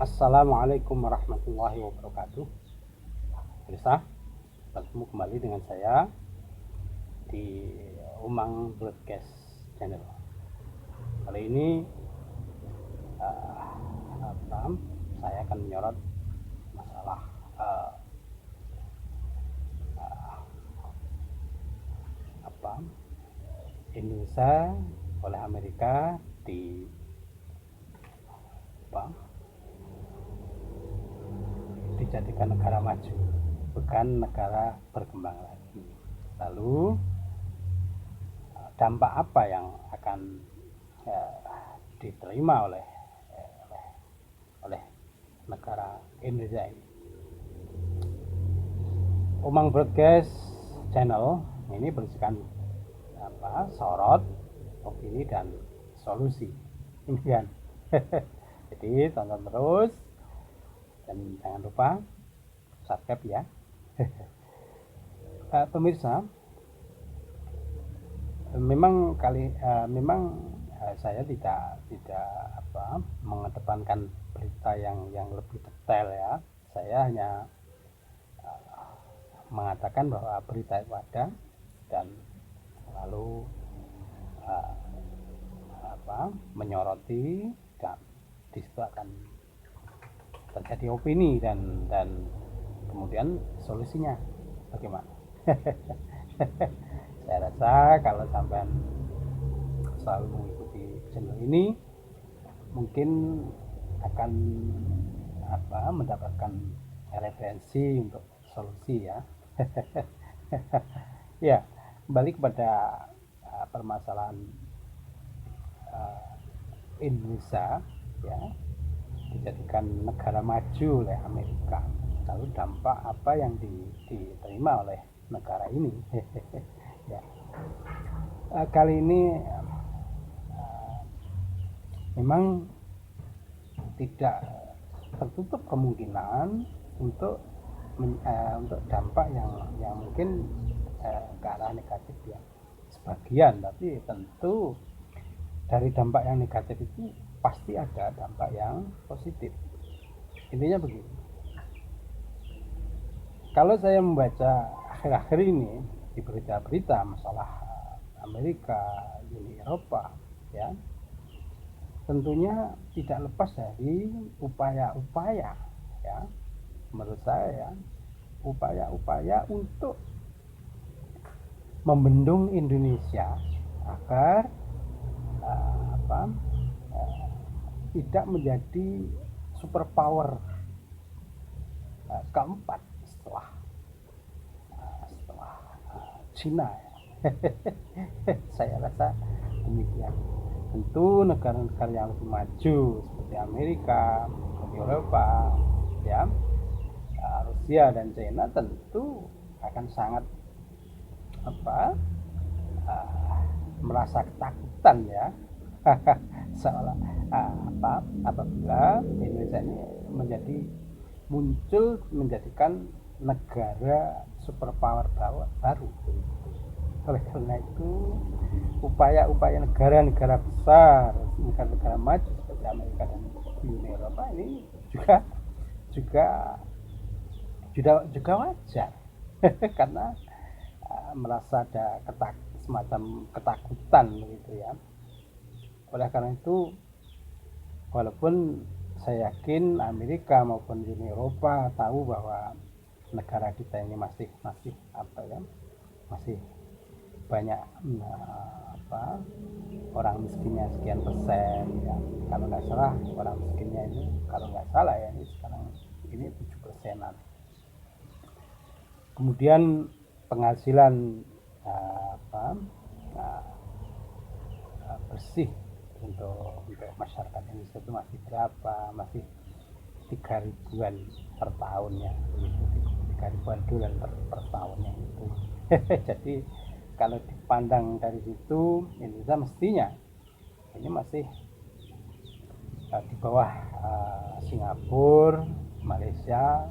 Assalamualaikum warahmatullahi wabarakatuh. Bisa bertemu kembali dengan saya di Umang Broadcast Channel. Kali ini saya akan menyorot masalah Indonesia oleh Amerika dijadikan negara maju, bukan negara berkembang lagi. Lalu dampak apa yang akan diterima oleh negara Indonesia ini? Umang Broadcast Channel ini berisikan sorot, opini, dan solusi. Demikian. Jadi tonton terus dan jangan lupa subscribe ya. Pemirsa, memang saya tidak mengedepankan berita yang lebih detail ya. Saya hanya mengatakan bahwa berita itu ada dan lalu menyoroti, dan di situ akan terjadi opini dan kemudian solusinya bagaimana. Saya rasa kalau sampai selalu mengikuti channel ini mungkin akan mendapatkan referensi untuk solusi ya. Ya, kembali kepada permasalahan Indonesia ya, dijadikan negara maju oleh Amerika. Lalu dampak apa yang diterima oleh negara ini? Ya. Kali ini memang tidak tertutup kemungkinan untuk dampak yang mungkin ke arah negatif ya, sebagian, tapi tentu dari dampak yang negatif itu pasti ada dampak yang positif. Intinya begini, kalau saya membaca akhir-akhir ini di berita-berita masalah Amerika, Uni Eropa ya, tentunya tidak lepas dari upaya-upaya ya, menurut saya ya, upaya-upaya untuk membendung Indonesia agar tidak menjadi superpower keempat setelah Cina ya. Saya rasa demikian. Tentu negara-negara yang lebih maju seperti Amerika, Eropa ya, Rusia dan China tentu akan sangat merasa ketakutan ya. Seolah apabila Indonesia ini menjadikan negara superpower baru. Oleh karena itu upaya-upaya negara-negara besar, negara-negara maju seperti Amerika dan Uni Eropa ini juga wajar karena merasa ada semacam ketakutan begitu ya. Oleh karena itu, walaupun saya yakin Amerika maupun Uni Eropa tahu bahwa negara kita ini masih banyak orang miskinnya sekian persen ya. Kalau nggak salah orang miskinnya ini, kalau nggak salah ya, ini sekarang ini 7%-an. Kemudian penghasilan bersih untuk masyarakat Indonesia itu masih berapa? Masih 3 ribuan per tahunnya, $3 ribuan per tahunnya itu. Jadi kalau dipandang dari situ, Indonesia mestinya ini masih di bawah Singapura, Malaysia,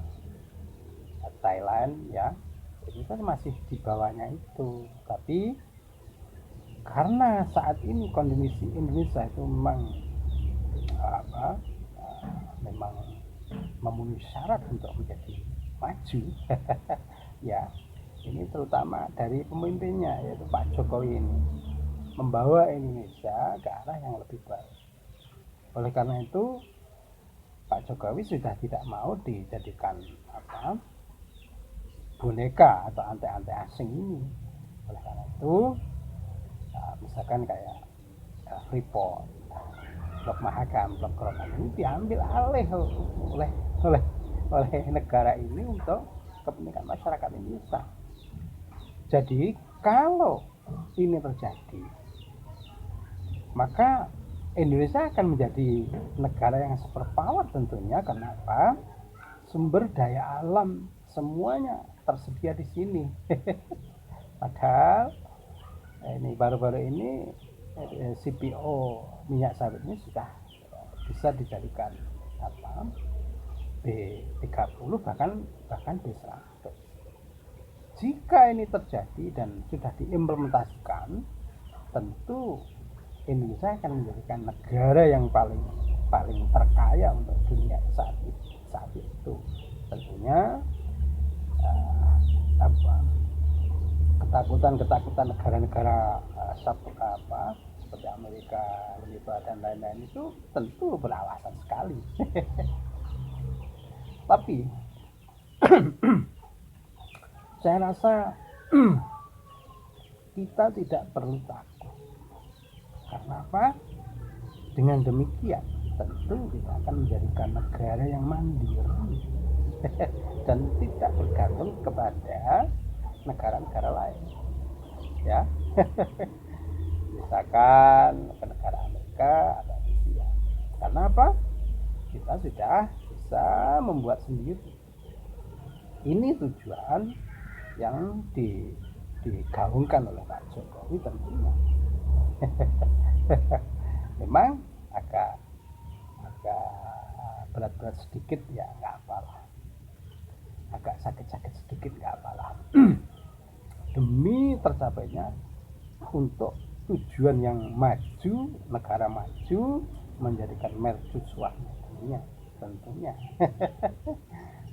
Thailand ya. Indonesia masih di bawahnya itu. Tapi karena saat ini kondisi Indonesia itu memang memenuhi syarat untuk menjadi maju. Ya, ini terutama dari pemimpinnya yaitu Pak Jokowi ini membawa Indonesia ke arah yang lebih baik. Oleh karena itu Pak Jokowi sudah tidak mau dijadikan boneka atau ante-ante asing ini. Oleh karena itu misalkan kayak Freeport, Blok Mahakam, Blok Rokan ini diambil alih oleh negara ini untuk kepentingan masyarakat Indonesia. Jadi kalau ini terjadi, maka Indonesia akan menjadi negara yang superpower tentunya. Kenapa? Sumber daya alam semuanya tersedia di sini. Padahal ini baru-baru ini CPO minyak sawit ini sudah bisa dijadikan B30 bahkan B100. Jika ini terjadi dan sudah diimplementasikan, tentu Indonesia akan menjadikan negara yang paling terkaya untuk dunia saat itu. Tentunya ketakutan negara-negara seperti Amerika, dan lain-lain itu tentu beralasan sekali. Tapi saya rasa kita tidak perlu takut. Karena apa? Dengan demikian tentu kita akan menjadikan negara yang mandiri dan tidak bergantung kepada negara-negara lain. Ya. Misalkan ke negara Amerika atau Rusia. Karena apa? Kita sudah bisa membuat sendiri. Ini tujuan yang digaungkan oleh Pak Jokowi tentunya. Memang agak berat-berat sedikit ya nggak apalah, agak sakit-sakit sedikit nggak apalah. Demi tercapainya untuk tujuan yang maju, negara maju, menjadikan mercusuar dunia tentunya.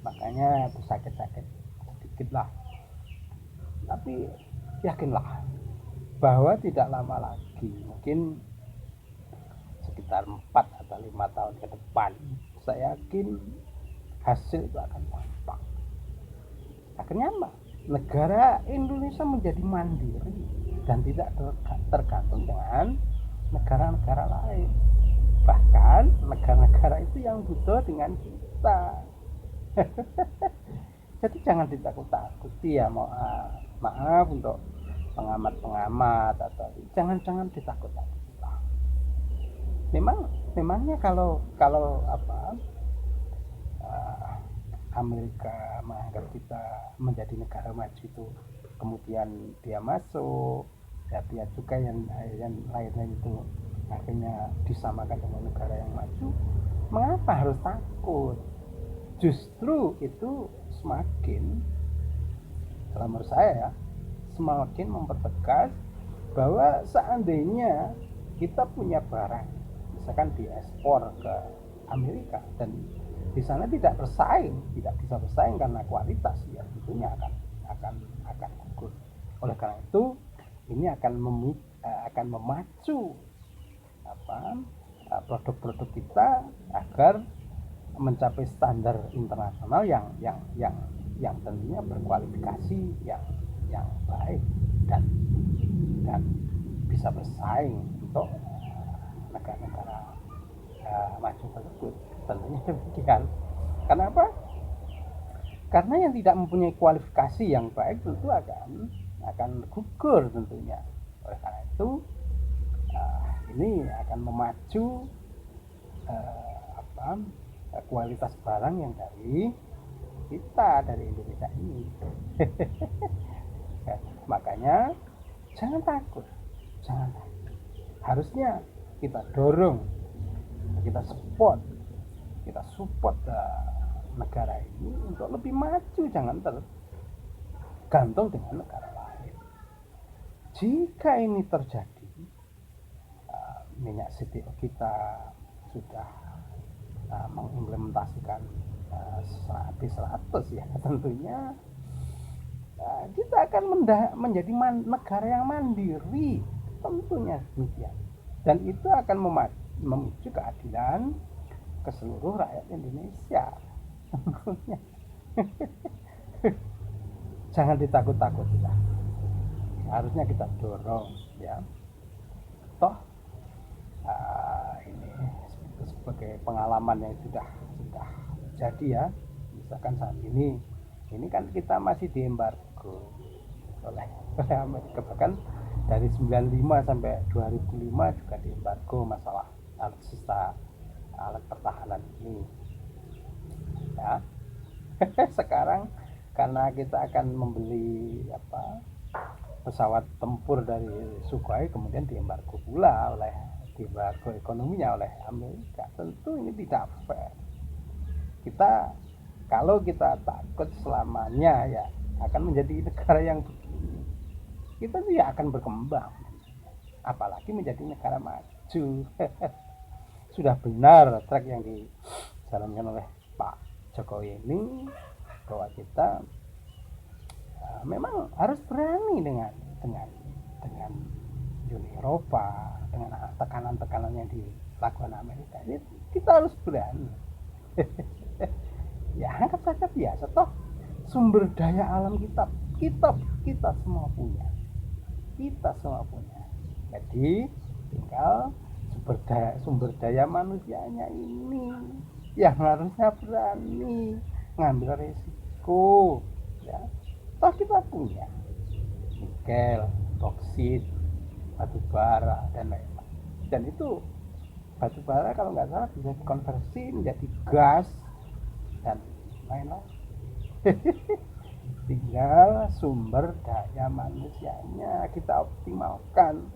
Makanya itu sakit-sakit sedikit lah, tapi yakinlah bahwa tidak lama lagi, mungkin sekitar 4 atau 5 tahun ke depan, saya yakin hasil itu akan tampak. Akhirnya apa? Negara Indonesia menjadi mandiri dan tidak tergantung dengan negara-negara lain. Bahkan negara-negara itu yang butuh dengan kita. Jadi jangan ditakut-takuti ya, maaf untuk pengamat jangan ditakut-takuti. Memangnya kalau Amerika menganggap kita menjadi negara maju itu, kemudian dia masuk, ya dia juga yang lainnya itu akhirnya disamakan dengan negara yang maju, mengapa harus takut? Justru itu semakin, dalam menurut saya ya, semakin mempertegas bahwa seandainya kita punya barang, misalkan diekspor ke Amerika dan di sana tidak bisa bersaing karena kualitas, ya tentunya akan gugur. Oleh karena itu ini akan memacu produk-produk kita agar mencapai standar internasional yang tentunya berkualifikasi yang baik dan bisa bersaing untuk negara-negara maju tersebut. Tentunya demikian. Kenapa? Karena yang tidak mempunyai kualifikasi yang baik tentu akan gugur tentunya. Oleh karena itu ini akan memacu kualitas barang yang dari Indonesia ini. Makanya jangan takut. Harusnya kita dorong, kita support negara ini untuk lebih maju, jangan tergantung dengan negara lain. Jika ini terjadi, minyak CPO kita sudah mengimplementasikan habis 100 ya tentunya kita akan menjadi negara yang mandiri, tentunya demikian, dan itu akan memicu keadilan ke seluruh rakyat Indonesia tentunya. Jangan ditakut-takuti lah, harusnya kita dorong ya, toh ini sebagai pengalaman yang sudah jadi ya. Misalkan saat ini kan kita masih diembargo oleh Amerika, bahkan dari 95 sampai 2005 juga diembargo masalah alutsista, alat pertahanan ini ya. Sekarang karena kita akan membeli pesawat tempur dari Sukhoi, kemudian diembargo pula diembargo ekonominya oleh Amerika. Tentu ini tidak fair. Kalau kita takut selamanya ya akan menjadi negara yang begini, kita tidak akan berkembang, apalagi menjadi negara maju. Sudah benar track yang dijalankan oleh Pak Jokowi ini, bahwa kita memang harus berani dengan Uni Eropa, dengan tekanan-tekanan yang dilakukan Amerika. Ini kita harus berani. Ya anggap saja biasa, toh sumber daya alam kita semua punya, jadi tinggal sumber daya manusianya ini yang harusnya berani ngambil resiko ya. Toh kita punya nikel, boksit, batu bara dan lain-lain, dan itu batu bara kalau nggak salah bisa dikonversi menjadi gas dan lain-lain. Tinggal sumber daya manusianya kita optimalkan.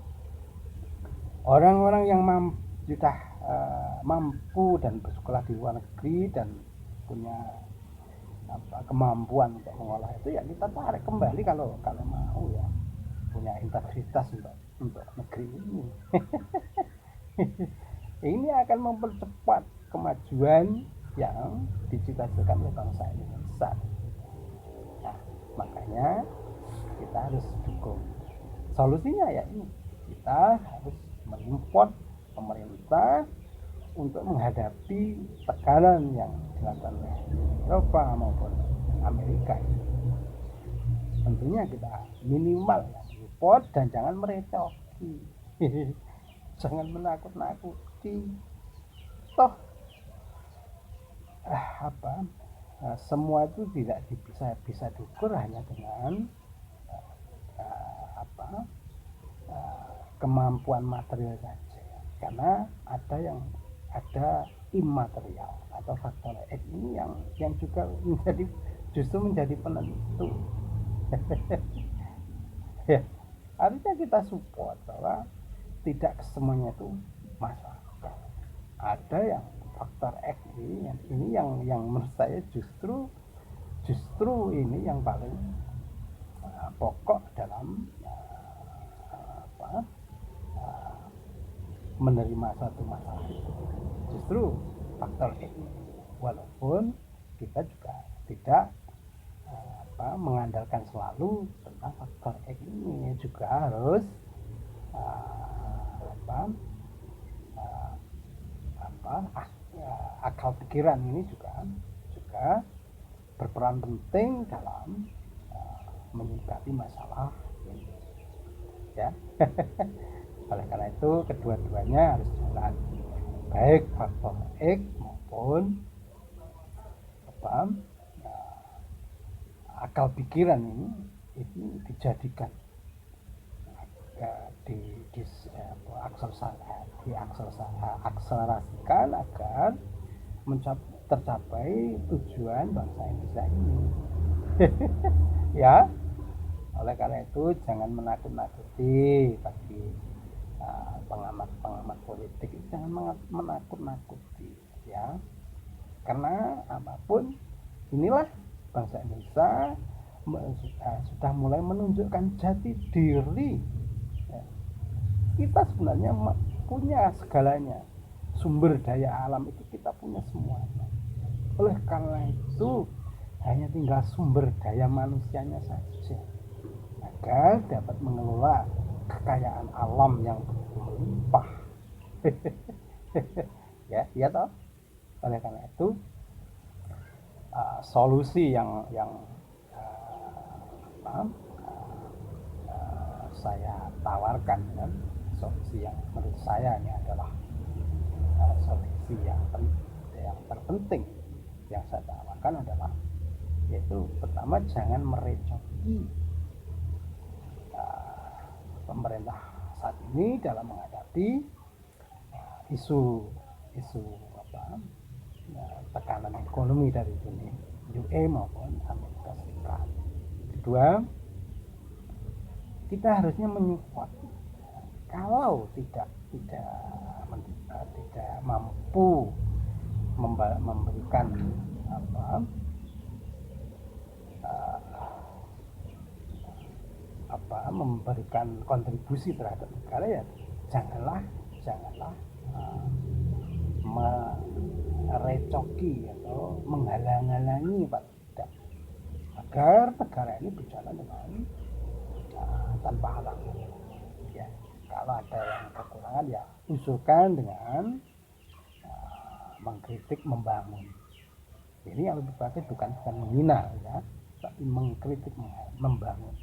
Orang-orang yang sudah mampu dan bersekolah di luar negeri dan punya kemampuan untuk mengolah itu ya kita tarik kembali kalau mau ya, punya integritas untuk negeri ini. Ini akan mempercepat kemajuan yang dicita-citakan oleh bangsa Indonesia. Nah, makanya kita harus dukung. Solusinya ya ini, kita harus mengimport pemerintah untuk menghadapi tekanan yang dilakukan oleh Eropa maupun Amerika. Tentunya kita minimal import dan jangan merecoki. Jangan menakut-nakuti. Toh semua itu tidak bisa diukur hanya dengan kemampuan material saja, karena ada imaterial atau faktor X ini yang juga justru menjadi penentu. Ya, harusnya kita support bahwa tidak semuanya itu masalah. Ada yang faktor X ini yang menurut saya justru ini yang paling pokok dalam menerima suatu masalah itu. Justru faktor X ini, walaupun kita juga tidak mengandalkan selalu tentang faktor X ini, juga harus akal pikiran ini juga berperan penting dalam menyikapi masalah ini ya. Oleh karena itu kedua-duanya harus jalan, baik faktor X maupun akal pikiran ini dijadikan diakselerasikan agar tercapai tujuan bangsa Indonesia ini. Ya, oleh karena itu jangan menakut-nakuti bagi pengamat politik, jangan menakut-nakuti ya, karena apapun inilah bangsa Indonesia sudah mulai menunjukkan jati diri ya. Kita sebenarnya punya segalanya, sumber daya alam itu kita punya semuanya, Oleh karena itu hanya tinggal sumber daya manusianya saja agar dapat mengelola kekayaan alam yang melimpah. Ya toh. Oleh karena itu solusi yang uh, saya tawarkan kan, solusi yang menurut saya ini adalah solusi yang terpenting yang saya tawarkan adalah yaitu pertama jangan merecoki pemerintah saat ini dalam menghadapi isu tekanan ekonomi dari dunia UE maupun Amerika Serikat. Kedua, kita harusnya menyupport kalau tidak mampu memberikan memberikan kontribusi terhadap negara, ya janganlah merecoki atau menghalang-halangi tidak, agar negara ini berjalan dengan tanpa halangan. Ya, kalau ada yang kekurangan ya usulkan dengan mengkritik, membangun. Ini yang lebih bagus bukan menghina ya, tapi mengkritik, membangun.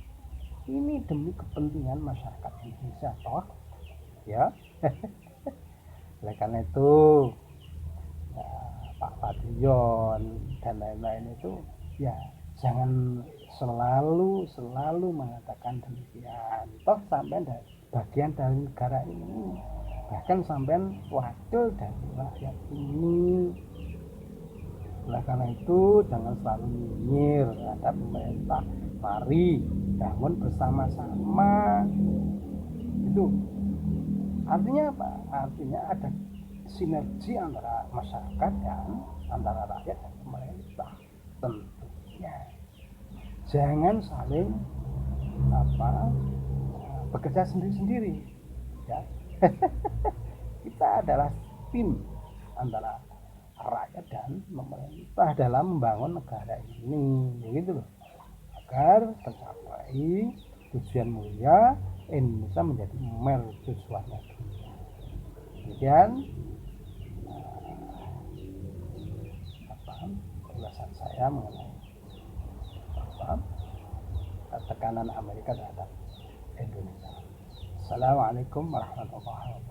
Ini demi kepentingan masyarakat Indonesia toh, ya. Oleh karena itu Pak Fadlion dan lain-lain itu ya jangan selalu mengatakan demikian. Toh sampai bagian dari negara ini, bahkan sampai wakil dari rakyat ini. Oleh karena itu jangan selalu nyinyir terhadap pemerintah. Mari bangun bersama-sama. Itu artinya apa? Artinya ada sinergi antara masyarakat dan antara rakyat dan pemerintah. Tentunya jangan saling bekerja sendiri-sendiri ya. Kita adalah tim antara rakyat dan pemerintah dalam membangun negara ini, begitu loh, agar tercapai tujuan mulia Indonesia menjadi mercusuarnya. Demikian ulasan saya mengenai tekanan Amerika terhadap Indonesia. Assalamualaikum warahmatullahi wabarakatuh.